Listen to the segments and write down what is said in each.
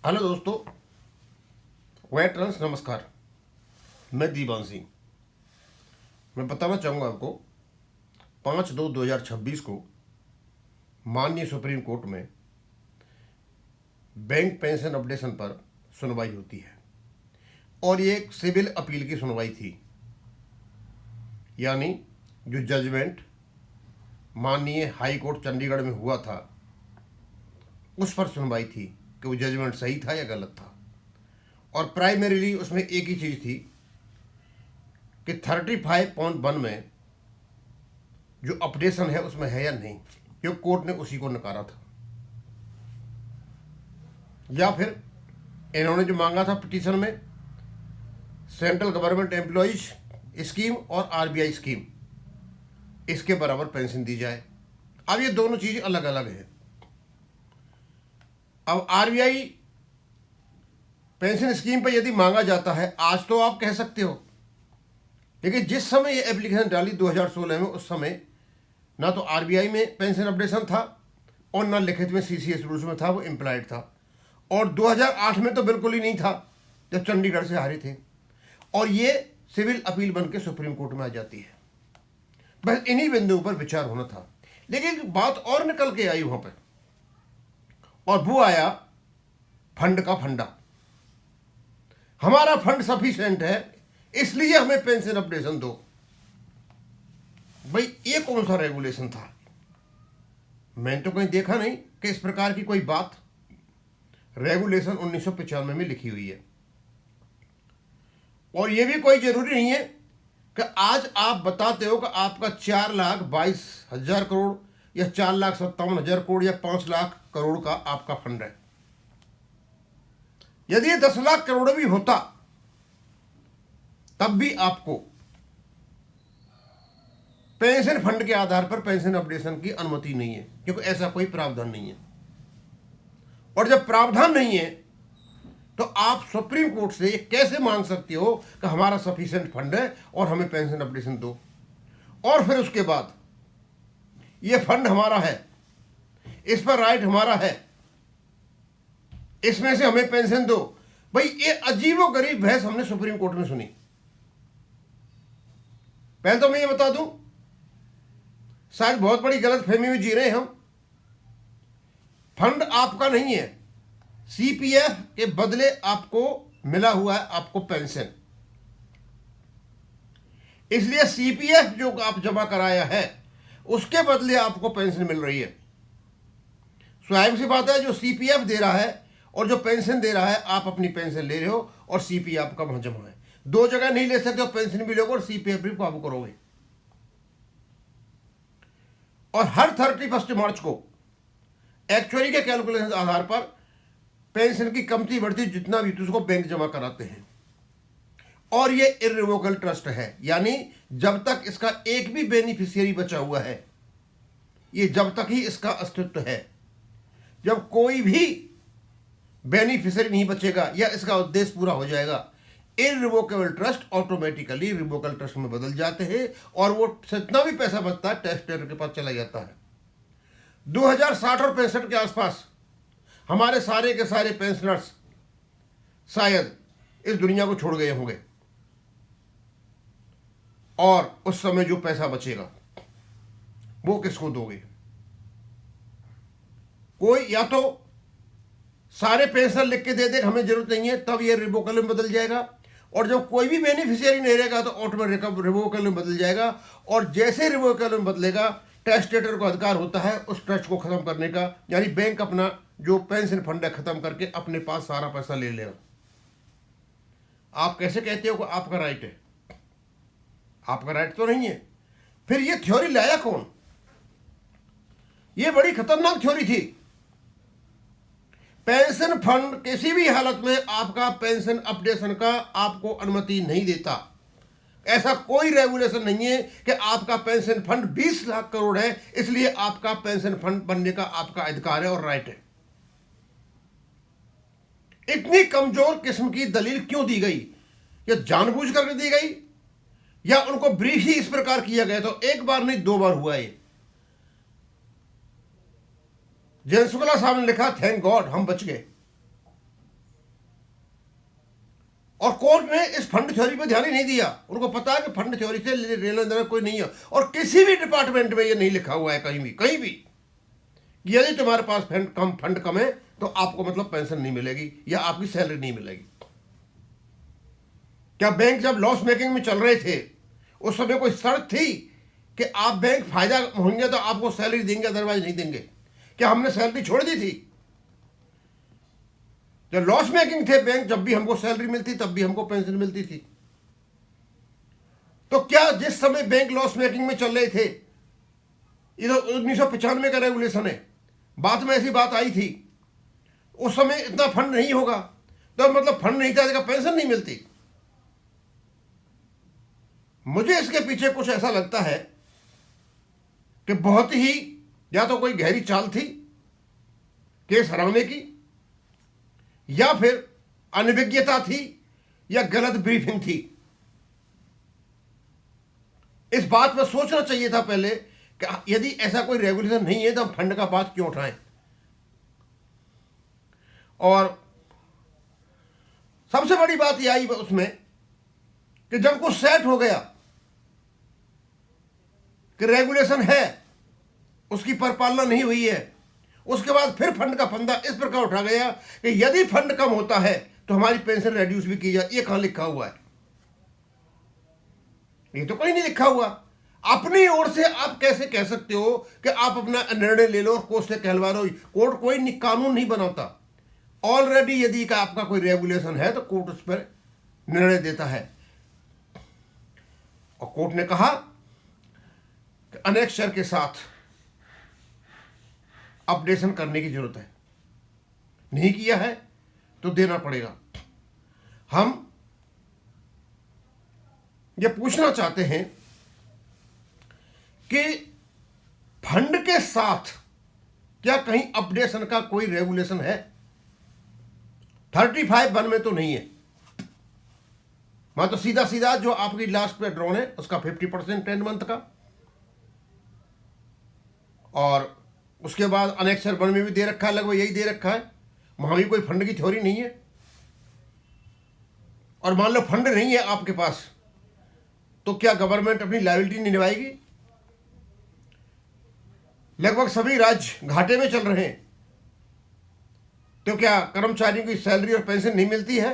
Hello दोस्तों, veterans नमस्कार। मैं दीवान सिंह। मैं बताना चाहूँगा आपको 5/2/2026 को माननीय सुप्रीम कोर्ट में बैंक पेंशन अपडेशन पर सुनवाई होती है और ये एक सिविल अपील की सुनवाई थी। यानी जो जजमेंट माननीय हाई कोर्ट चंडीगढ़ में हुआ था उस पर सुनवाई थी कि वो जजमेंट सही था या गलत था। और प्राइमरीली उसमें एक ही चीज़ थी कि 35.1 में जो अपडेशन है उसमें है या नहीं, क्योंकि कोर्ट ने उसी को नकारा था। या फिर इन्होंने जो मांगा था पिटीशन में सेंट्रल गवर्नमेंट एम्प्लॉइज स्कीम और आरबीआई स्कीम, इसके बराबर पेंशन दी जाए। अब ये दोनों चीज़ अलग अलग है। अब आरबीआई पेंशन स्कीम पर यदि मांगा जाता है आज तो आप कह सकते हो, लेकिन जिस समय ये एप्लीकेशन डाली 2016 में, उस समय ना तो आरबीआई में पेंशन अपडेशन था और ना लिखित में सीसीएस रूल्स में था, वो इम्प्लाइड था। और 2008 में तो बिल्कुल ही नहीं था जब चंडीगढ़ से हारे थे। और ये सिविल अपील बन के सुप्रीम कोर्ट में आ जाती है। बस इन्हीं बिंदुओं पर विचार होना था, लेकिन बात और निकल के आई वहां पर, और वो आया फंड का फंडा। हमारा फंड सफिशिएंट है इसलिए हमें पेंशन अपडेशन दो। भाई ये कौन सा रेगुलेशन था? मैंने तो कहीं देखा नहीं कि इस प्रकार की कोई बात रेगुलेशन 1995 में लिखी हुई है। और ये भी कोई जरूरी नहीं है कि आज आप बताते हो कि आपका 4,22,000 करोड़ या 4,57,000 करोड़ या 5 लाख करोड़ का आपका फंड है। यदि ये 10 लाख करोड़ भी होता तब भी आपको पेंशन फंड के आधार पर पेंशन अपडेशन की अनुमति नहीं है, क्योंकि ऐसा कोई प्रावधान नहीं है। और जब प्रावधान नहीं है तो आप सुप्रीम कोर्ट से ये कैसे मांग सकते हो कि हमारा सफिशिएंट फंड है और हमें पेंशन अपडेशन दो, और फिर उसके बाद ये फंड हमारा है, इस पर राइट हमारा है, इसमें से हमें पेंशन दो। भाई ये अजीबोगरीब बहस हमने सुप्रीम कोर्ट में सुनी। पहले तो मैं ये बता दूं, शायद बहुत बड़ी गलतफहमी में जी रहे हैं हम। फंड आपका नहीं है, सीपीएफ के बदले आपको मिला हुआ है आपको पेंशन। इसलिए सीपीएफ जो आप जमा कराया है उसके बदले आपको पेंशन मिल रही है। स्वाभाविक सी बात है, जो सीपीएफ दे रहा है और जो पेंशन दे रहा है, आप अपनी पेंशन ले रहे हो और सीपीएफ आपका वहां जमा है। दो जगह नहीं ले सकते हो, पेंशन भी लोगे और सीपीएफ भी काबू करोगे। और हर 31 मार्च को एक्चुअली के कैलकुलेशन आधार पर पेंशन की कमती बढ़ती जितना भी उसको बैंक जमा कराते हैं। और ये इर्रिवोकेबल ट्रस्ट है, यानी जब तक इसका एक भी बेनिफिशियरी बचा हुआ है, ये जब तक ही इसका अस्तित्व है। जब कोई भी बेनिफिशियरी नहीं बचेगा या इसका उद्देश्य पूरा हो जाएगा, इर्रिवोकेबल ट्रस्ट ऑटोमेटिकली रिवोकेबल ट्रस्ट में बदल जाते हैं और वो जितना भी पैसा बचता है टैक्स पेयर के पास चला जाता है। 2060 और 65 के आसपास हमारे सारे के सारे पेंशनर्स शायद इस दुनिया को छोड़ गए होंगे, और उस समय जो पैसा बचेगा वो किसको दोगे? कोई या तो सारे पेंशन लिख के दे दे हमें जरूरत नहीं है, तब ये रिवोकेबल में बदल जाएगा। और जब कोई भी बेनिफिशियरी नहीं रहेगा तो ऑटोमेटिक रिवोकेबल में बदल जाएगा। और जैसे रिवोकेबल में बदलेगा, टेस्टेटर को अधिकार होता है उस ट्रस्ट को खत्म करने का, यानी बैंक अपना जो पेंशन फंड है खत्म करके अपने पास सारा पैसा ले लेगा। आप कैसे कहते हो कि आपका राइट है? आपका राइट तो नहीं है। फिर ये थ्योरी लाया कौन? ये बड़ी खतरनाक थ्योरी थी। पेंशन फंड किसी भी हालत में आपका पेंशन अपडेशन का आपको अनुमति नहीं देता। ऐसा कोई रेगुलेशन नहीं है कि आपका पेंशन फंड 20 लाख करोड़ है इसलिए आपका पेंशन फंड बनने का आपका अधिकार है और राइट है। इतनी कमजोर किस्म की दलील क्यों दी गई? या जानबूझ करके दी गई या उनको ब्रीफ ही इस प्रकार किया गया? तो एक बार नहीं 2 बार हुआ ये। जयंत शुक्ला साहब ने लिखा, थैंक गॉड हम बच गए। और कोर्ट ने इस फंड थ्योरी पर ध्यान ही नहीं दिया। उनको पता है कि फंड थ्योरी से लेना देना कोई नहीं है, और किसी भी डिपार्टमेंट में ये नहीं लिखा हुआ है कहीं भी कि यदि तुम्हारे पास फंड कम है तो आपको मतलब पेंशन नहीं मिलेगी या आपकी सैलरी नहीं मिलेगी। क्या बैंक जब लॉस मेकिंग में चल रहे थे उस समय कोई शर्त थी कि आप बैंक फायदा होंगे तो आपको सैलरी देंगे, अदरवाइज नहीं देंगे? क्या हमने सैलरी छोड़ दी थी? जब लॉस मेकिंग थे बैंक, जब भी हमको सैलरी मिलती तब भी हमको पेंशन मिलती थी। तो क्या जिस समय बैंक लॉस मेकिंग में चल रहे थे, इधर 1995 का रेगुलेशन है, बात में ऐसी बात आई थी, उस समय इतना फंड नहीं होगा तो मतलब फंड नहीं था, पेंशन नहीं मिलती। मुझे इसके पीछे कुछ ऐसा लगता है कि बहुत ही या तो कोई गहरी चाल थी केस हराने की, या फिर अनभिज्ञता थी, या गलत ब्रीफिंग थी। इस बात पर सोचना चाहिए था पहले कि यदि ऐसा कोई रेगुलेशन नहीं है तो हम फंड का बात क्यों उठाएं। और सबसे बड़ी बात यह आई उसमें कि जब कुछ सेट हो गया कि रेगुलेशन है, उसकी परिपालना नहीं हुई है, उसके बाद फिर फंड का फंदा इस प्रकार उठा गया कि यदि फंड कम होता है तो हमारी पेंशन रिड्यूस भी की जाए। ये कहां लिखा हुआ है? ये तो कहीं नहीं लिखा हुआ। अपनी ओर से आप कैसे कह सकते हो कि आप अपना निर्णय ले लो और कोर्ट से कहलवा लो? कोर्ट कोई कानून नहीं बनाता। ऑलरेडी यदि का आपका कोई रेगुलेशन है तो कोर्ट उस पर निर्णय देता है। और कोर्ट ने कहा कि अनेक्षर के साथ अपडेशन करने की जरूरत है, नहीं किया है तो देना पड़ेगा। हम ये पूछना चाहते हैं कि फंड के साथ क्या कहीं अपडेशन का कोई रेगुलेशन है? 35(1) में तो नहीं है। तो सीधा सीधा जो आपकी लास्ट पे ड्रॉन है उसका 50% 10 मंथ का, और उसके बाद अनेक्सर 1 में भी दे रखा है, लगभग यही दे रखा है। वहां भी कोई फंड की थ्योरी नहीं है। और मान लो फंड नहीं है आपके पास तो क्या गवर्नमेंट अपनी लायबिलिटी नहीं निभाएगी? लगभग सभी राज्य घाटे में चल रहे हैं, तो क्या कर्मचारियों की सैलरी और पेंशन नहीं मिलती है?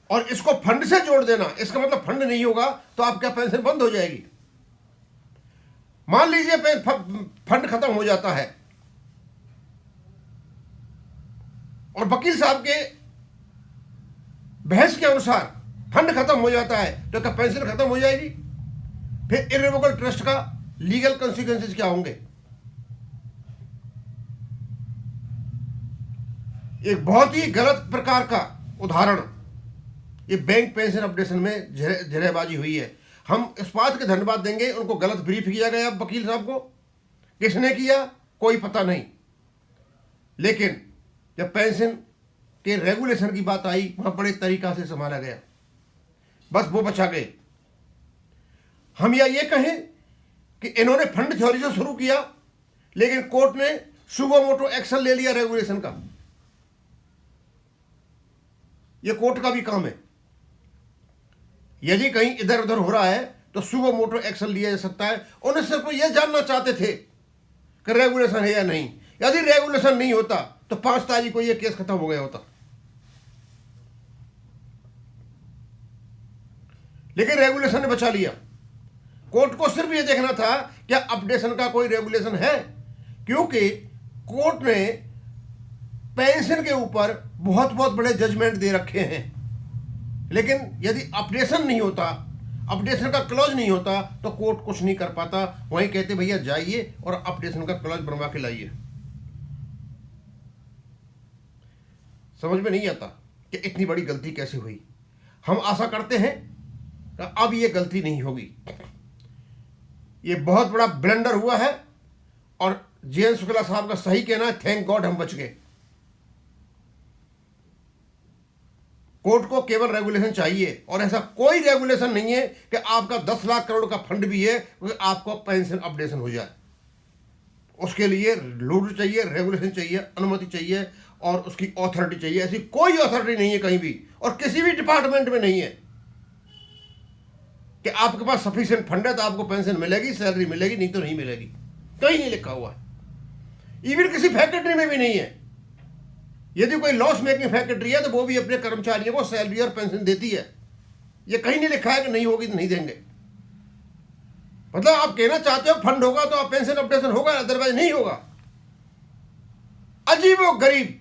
और इसको फंड से जोड़ देना, इसका मतलब फंड नहीं होगा तो आपका पेंशन बंद हो जाएगी। मान लीजिए फंड खत्म हो जाता है और वकील साहब के बहस के अनुसार फंड खत्म हो जाता है, तो क्या पेंशन खत्म हो जाएगी? फिर इर्रिवोकेबल ट्रस्ट का लीगल कॉन्सिक्वेंसेस क्या होंगे? एक बहुत ही गलत प्रकार का उदाहरण ये बैंक पेंशन अपडेशन में जहरबाजी हुई है। हम इस बात के धन्यवाद देंगे, उनको गलत ब्रीफ किया गया वकील साहब को। किसने किया कोई पता नहीं, लेकिन जब पेंशन के रेगुलेशन की बात आई वहां बड़े तरीका से संभाला गया, बस वो बचा गए। हम या ये कहें कि इन्होंने फंड थ्योरी से शुरू किया लेकिन कोर्ट ने सुगो मोटो एक्शन ले लिया रेगुलेशन का। ये कोर्ट का भी काम है। यदि कहीं इधर उधर हो रहा है तो सुगो मोटो एक्शन लिया जा सकता है। उन्हें सिर्फ ये जानना चाहते थे कि रेगुलेशन है या नहीं। यदि रेगुलेशन नहीं होता तो 5 तारीख को ये केस खत्म हो गया होता, लेकिन रेगुलेशन ने बचा लिया। कोर्ट को सिर्फ ये देखना था क्या अपडेशन का कोई रेगुलेशन है, क्योंकि कोर्ट ने पेंशन के ऊपर बहुत बहुत बड़े जजमेंट दे रखे हैं। लेकिन यदि अपडेशन नहीं होता, अपडेशन का क्लॉज नहीं होता तो कोर्ट कुछ नहीं कर पाता। वहीं कहते भैया जाइए और अपडेशन का क्लॉज बनवा के लाइए। समझ में नहीं आता कि इतनी बड़ी गलती कैसे हुई। हम आशा करते हैं कि अब ये गलती नहीं होगी। ये बहुत बड़ा ब्लंडर हुआ है और जे.एन. शुक्ला साहब का सही कहना है, थैंक गॉड हम बच गए। कोर्ट को केवल रेगुलेशन चाहिए और ऐसा कोई रेगुलेशन नहीं है कि आपका 10 लाख करोड़ का फंड भी है तो आपको पेंशन अपडेशन हो जाए। उसके लिए रूल चाहिए, रेगुलेशन चाहिए, अनुमति चाहिए और उसकी अथॉरिटी चाहिए। ऐसी कोई अथॉरिटी नहीं है कहीं भी और किसी भी डिपार्टमेंट में नहीं है कि आपके पास सफिशिएंट फंड है तो आपको पेंशन मिलेगी, सैलरी मिलेगी, नहीं तो नहीं मिलेगी। कहीं नहीं लिखा हुआ है। इवन किसी फैक्ट्री में भी नहीं है। यदि कोई लॉस मेकिंग फैक्ट्री है तो वो भी अपने कर्मचारियों को सैलरी और पेंशन देती है। ये कहीं नहीं लिखा है कि नहीं होगी तो नहीं देंगे। मतलब आप कहना चाहते हो फंड होगा तो आप पेंशन अपडेशन होगा, अदरवाइज नहीं होगा। अजीबो गरीब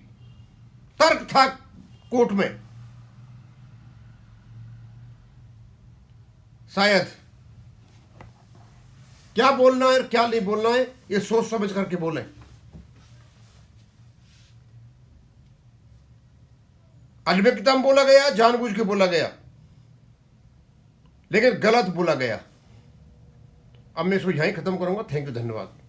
तर्क था कोर्ट में। शायद क्या बोलना है और क्या नहीं बोलना है ये सोच समझ करके बोलें। अनभिज्ञता में बोला गया, जानबूझ के बोला गया, लेकिन गलत बोला गया। अब मैं इसको यहीं खत्म करूंगा। थैंक यू, धन्यवाद।